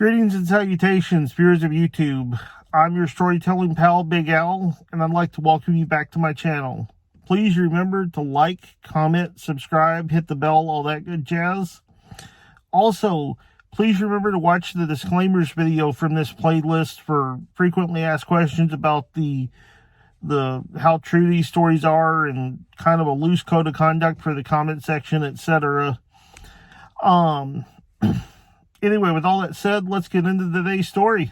Greetings and salutations, viewers of YouTube. I'm your storytelling pal, Big Al, and I'd like to welcome you back to my channel. Please remember to like, comment, subscribe, hit the bell, all that good jazz. Also, please remember to watch the disclaimers video from this playlist for frequently asked questions about the how true these stories are and kind of a loose code of conduct for the comment section, etc. Anyway, with all that said, let's get into today's story.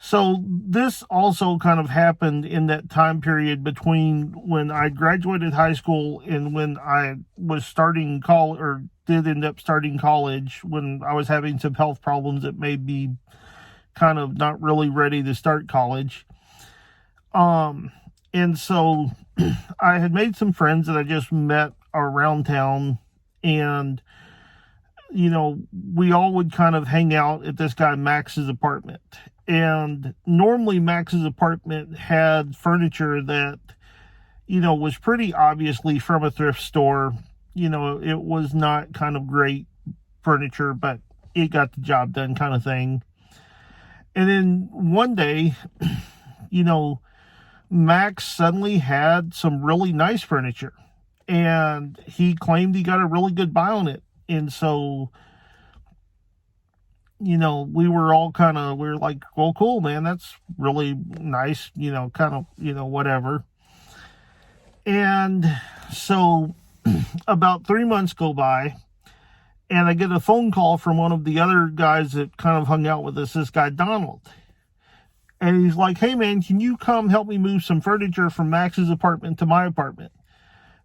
So this also kind of happened in that time period between when I graduated high school and when I was starting college, or did end up starting college, when I was having some health problems that made me kind of not really ready to start college. And so I had made some friends that I just met around town, and you know, we all would kind of hang out at this guy Max's apartment. And normally Max's apartment had furniture that, you know, was pretty obviously from a thrift store. You know, it was not kind of great furniture, but it got the job done kind of thing. And then one day, you know, Max suddenly had some really nice furniture, and he claimed he got a really good buy on it. And so, you know, we were like, well, cool, man, that's really nice, you know, kind of, you know, whatever. And so about 3 months go by, and I get a phone call from one of the other guys that kind of hung out with us, this guy Donald. And he's like, hey, man, can you come help me move some furniture from Max's apartment to my apartment?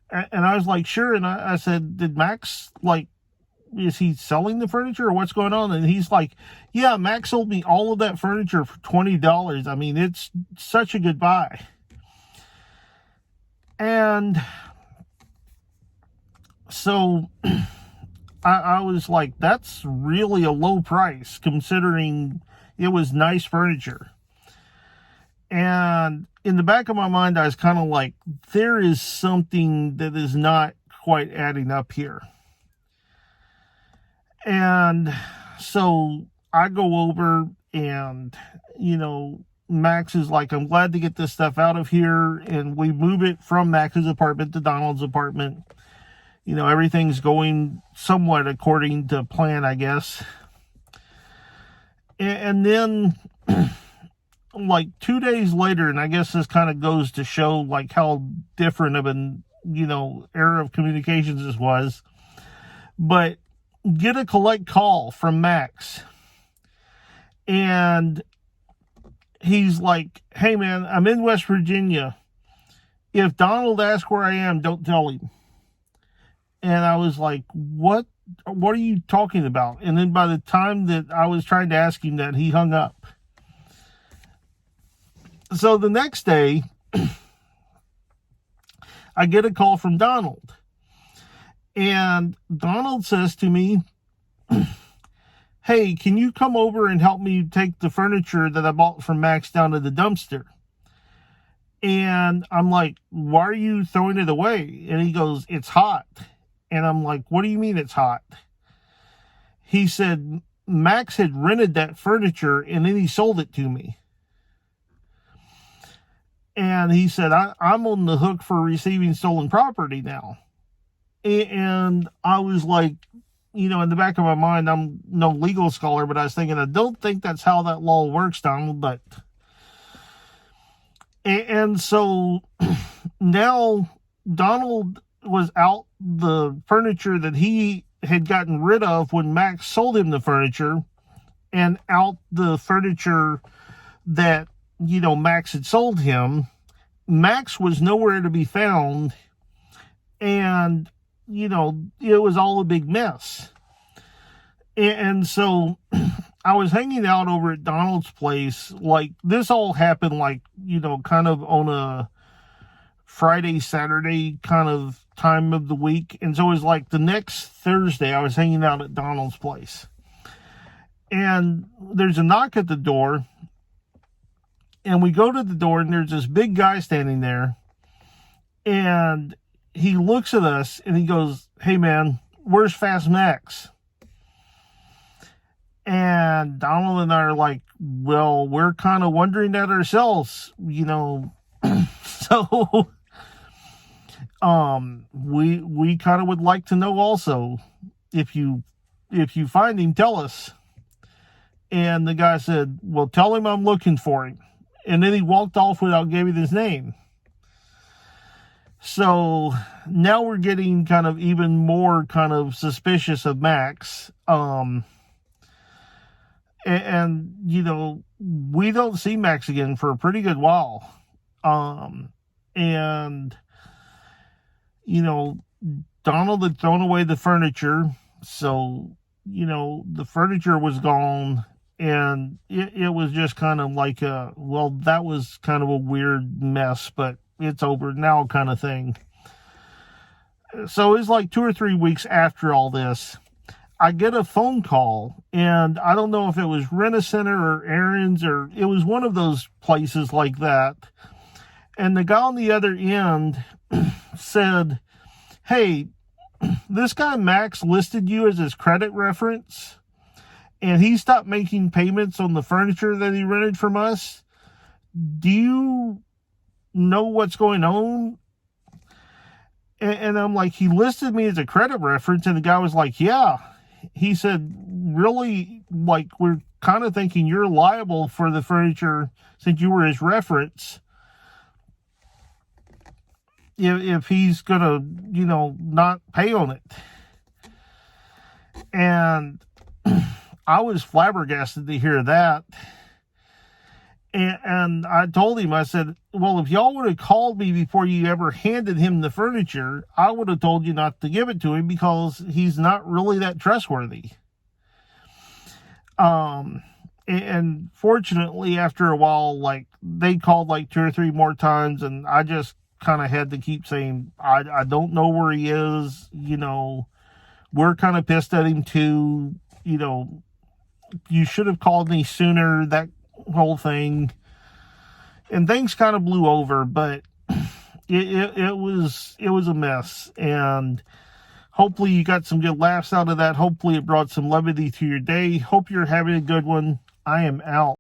And I was like, sure. And I said, did Max, like, is he selling the furniture or what's going on? And he's like, yeah, Max sold me all of that furniture for $20. I mean, it's such a good buy. And so I was like, that's really a low price considering it was nice furniture. And in the back of my mind, I was kind of like, there is something that is not quite adding up here. And so I go over, and, you know, Max is like, I'm glad to get this stuff out of here. And we move it from Max's apartment to Donald's apartment. You know, everything's going somewhat according to plan, I guess. And then like 2 days later, and I guess this kind of goes to show like how different of an, you know, era of communications this was, but get a collect call from Max, and he's like, hey man, I'm in West Virginia. If Donald asks where I am, don't tell him. And I was like, what are you talking about? And then by the time that I was trying to ask him that, he hung up. So the next day, I get a call from Donald. And Donald says to me, hey, can you come over and help me take the furniture that I bought from Max down to the dumpster? And I'm like, why are you throwing it away? And he goes, it's hot. And I'm like, what do you mean it's hot? He said, Max had rented that furniture and then he sold it to me. And he said, I'm on the hook for receiving stolen property now. And I was like, you know, in the back of my mind, I'm no legal scholar, but I was thinking, I don't think that's how that law works, Donald. But, and so now Donald was out the furniture that he had gotten rid of when Max sold him the furniture, and out the furniture that, you know, Max had sold him. Max was nowhere to be found, and, you know, it was all a big mess. And so I was hanging out over at Donald's place. Like, this all happened, like, you know, kind of on a Friday, Saturday kind of time of the week. And so it was like the next Thursday I was hanging out at Donald's place. And there's a knock at the door. And we go to the door, and there's this big guy standing there. And he looks at us, and he goes, hey, man, where's Fast Max? And And Donald and I are like, well, we're kind of wondering that ourselves, So, we kind of would like to know also, if you find him, tell us. And the guy said, well, tell him I'm looking for him. And then he walked off without giving his name. So now we're getting kind of even more kind of suspicious of Max. And we don't see Max again for a pretty good while. And Donald had thrown away the furniture. So, the furniture was gone. And it was just kind of like that was kind of a weird mess, but it's over now kind of thing. So it's like 2 or 3 weeks after all this, I get a phone call, and I don't know if it was Rent-A-Center or Aaron's, or it was one of those places like that. And the guy on the other end said, hey, this guy Max listed you as his credit reference, and he stopped making payments on the furniture that he rented from us. Do you know what's going on? And I'm like, he listed me as a credit reference, and the guy was like, yeah. He said, really, like, we're kind of thinking you're liable for the furniture since you were his reference. If he's gonna, not pay on it. And I was flabbergasted to hear that. And I told him, I said, well, if y'all would have called me before you ever handed him the furniture, I would have told you not to give it to him because he's not really that trustworthy. And fortunately, after a while, like, they called like 2 or 3 more times, and I just kind of had to keep saying, I don't know where he is. We're kind of pissed at him too. You should have called me sooner, that whole thing. And things kind of blew over, but it was a mess. And hopefully you got some good laughs out of that. Hopefully it brought some levity to your day. Hope you're having a good one. I am out.